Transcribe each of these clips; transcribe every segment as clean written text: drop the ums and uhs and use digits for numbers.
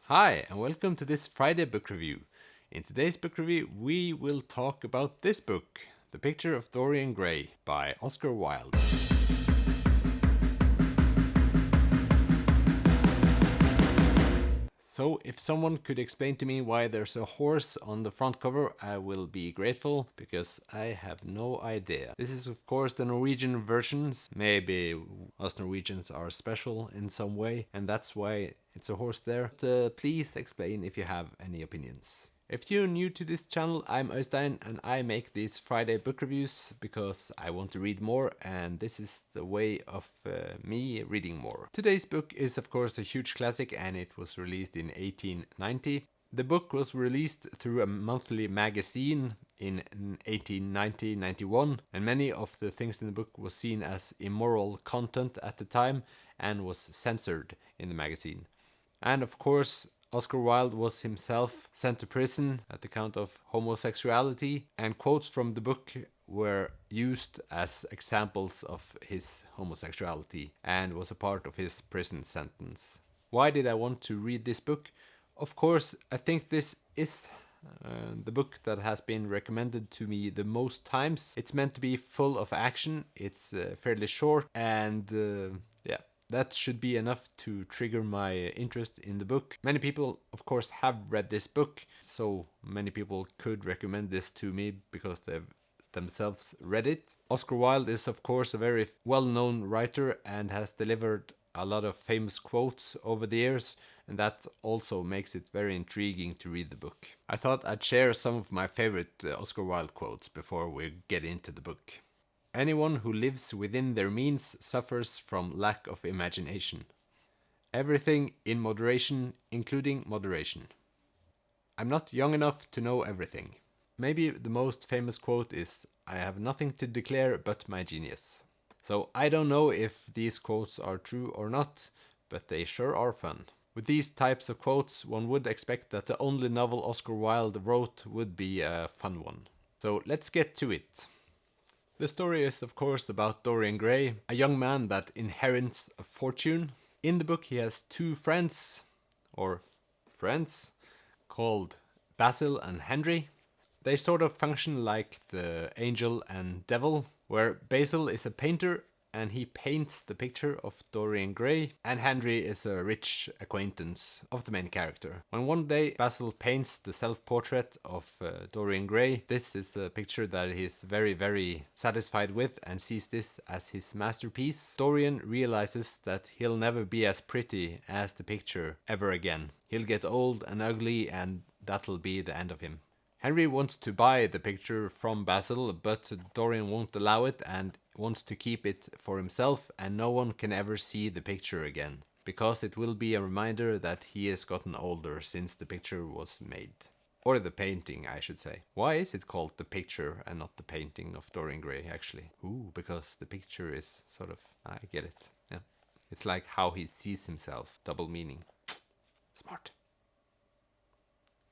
Hi, and welcome to this Friday book review. In today's book review, we will talk about this book, The Picture of Dorian Gray by Oscar Wilde. So, if someone could explain to me why there's a horse on the front cover, I will be grateful because I have no idea. This is, of course, the Norwegian versions. Maybe us Norwegians are special in some way, and that's why it's a horse there. But, please explain if you have any opinions. If you're new to this channel, I'm Øystein and I make these Friday book reviews because I want to read more and this is the way of me reading more. Today's book is of course a huge classic and it was released in 1890. The book was released through a monthly magazine in 1890-91 and many of the things in the book was seen as immoral content at the time and was censored in the magazine. And of course, Oscar Wilde was himself sent to prison at the count of homosexuality, and quotes from the book were used as examples of his homosexuality and was a part of his prison sentence. Why did I want to read this book? Of course, I think this is the book that has been recommended to me the most times. It's meant to be full of action, it's fairly short, and yeah. That should be enough to trigger my interest in the book. Many people, of course, have read this book, so many people could recommend this to me because they've themselves read it. Oscar Wilde is, of course, a very well-known writer and has delivered a lot of famous quotes over the years, and that also makes it very intriguing to read the book. I thought I'd share some of my favorite Oscar Wilde quotes before we get into the book. Anyone who lives within their means suffers from lack of imagination. Everything in moderation, including moderation. I'm not young enough to know everything. Maybe the most famous quote is, I have nothing to declare but my genius. So I don't know if these quotes are true or not, but they sure are fun. With these types of quotes, one would expect that the only novel Oscar Wilde wrote would be a fun one. So let's get to it. The story is, of course, about Dorian Gray, a young man that inherits a fortune. In the book, he has two friends, called Basil and Henry. They sort of function like the angel and devil, where Basil is a painter and he paints the picture of Dorian Gray, and Henry is a rich acquaintance of the main character. When one day Basil paints the self-portrait of Dorian Gray, this is a picture that he's very satisfied with and sees this as his masterpiece. Dorian realizes that he'll never be as pretty as the picture ever again. He'll get old and ugly and that'll be the end of him. Henry wants to buy the picture from Basil, but Dorian won't allow it and wants to keep it for himself, and no one can ever see the picture again, because it will be a reminder that he has gotten older since the picture was made. Or the painting, I should say. Why is it called the picture and not the painting of Dorian Gray, actually? Because the picture is sort of... I get it. Yeah. It's like how he sees himself. Double meaning. Smart.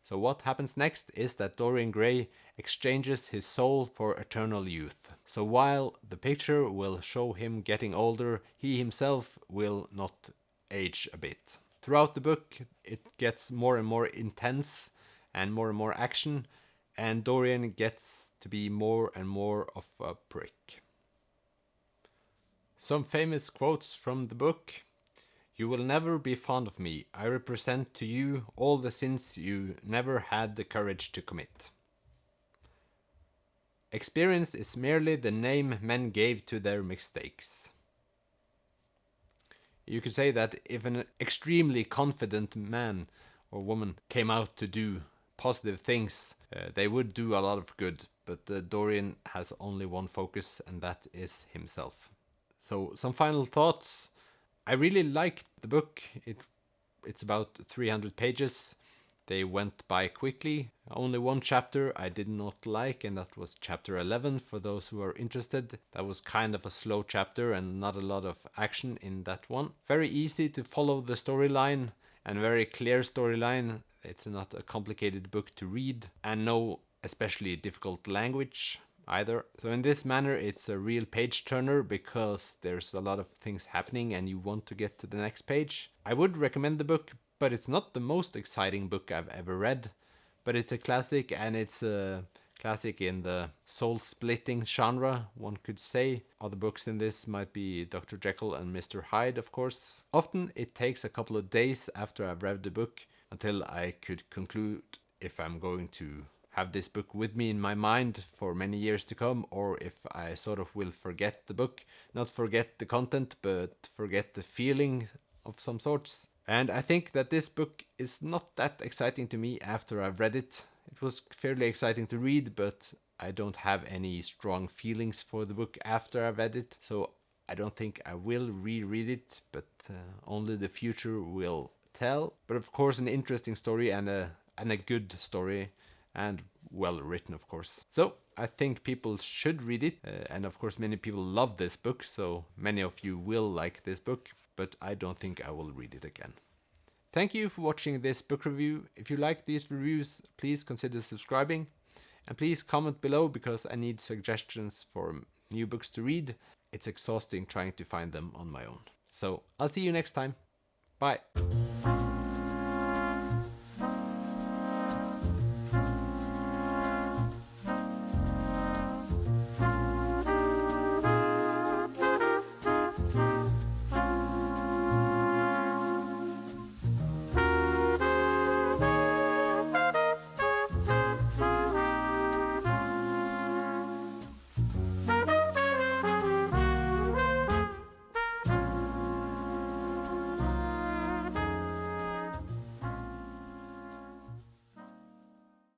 So what happens next is that Dorian Gray exchanges his soul for eternal youth. So while the picture will show him getting older, he himself will not age a bit. Throughout the book, it gets more and more intense and more action, and Dorian gets to be more and more of a prick. Some famous quotes from the book. You will never be fond of me. I represent to you all the sins you never had the courage to commit. Experience is merely the name men gave to their mistakes. You could say that if an extremely confident man or woman came out to do positive things, they would do a lot of good, but Dorian has only one focus, and that is himself. So some final thoughts. I really liked the book. It's about 300 pages. They went by quickly. Only one chapter I did not like, and that was chapter 11 for those who are interested. That was kind of a slow chapter and not a lot of action in that one. Very easy to follow the storyline and very clear storyline. It's not a complicated book to read and no especially difficult language. either. So in this manner, it's a real page turner because there's a lot of things happening and you want to get to the next page. I would recommend the book, but it's not the most exciting book I've ever read. But it's a classic, and it's a classic in the soul-splitting genre, one could say. Other books in this might be Dr. Jekyll and Mr. Hyde, of course. Often it takes a couple of days after I've read the book until I could conclude if I'm going to have this book with me in my mind for many years to come, or if I sort of will forget the book. Not forget the content, but forget the feeling of some sorts. And I think that this book is not that exciting to me after I've read it. It was fairly exciting to read, but I don't have any strong feelings for the book after I've read it. So I don't think I will reread it, but only the future will tell. But of course, an interesting story and a good story, and well written, of course. So I think people should read it, and of course many people love this book, so many of you will like this book, but I don't think I will read it again. Thank you for watching this book review. If you like these reviews, please consider subscribing, and please comment below because I need suggestions for new books to read. It's exhausting trying to find them on my own. So I'll see you next time. Bye.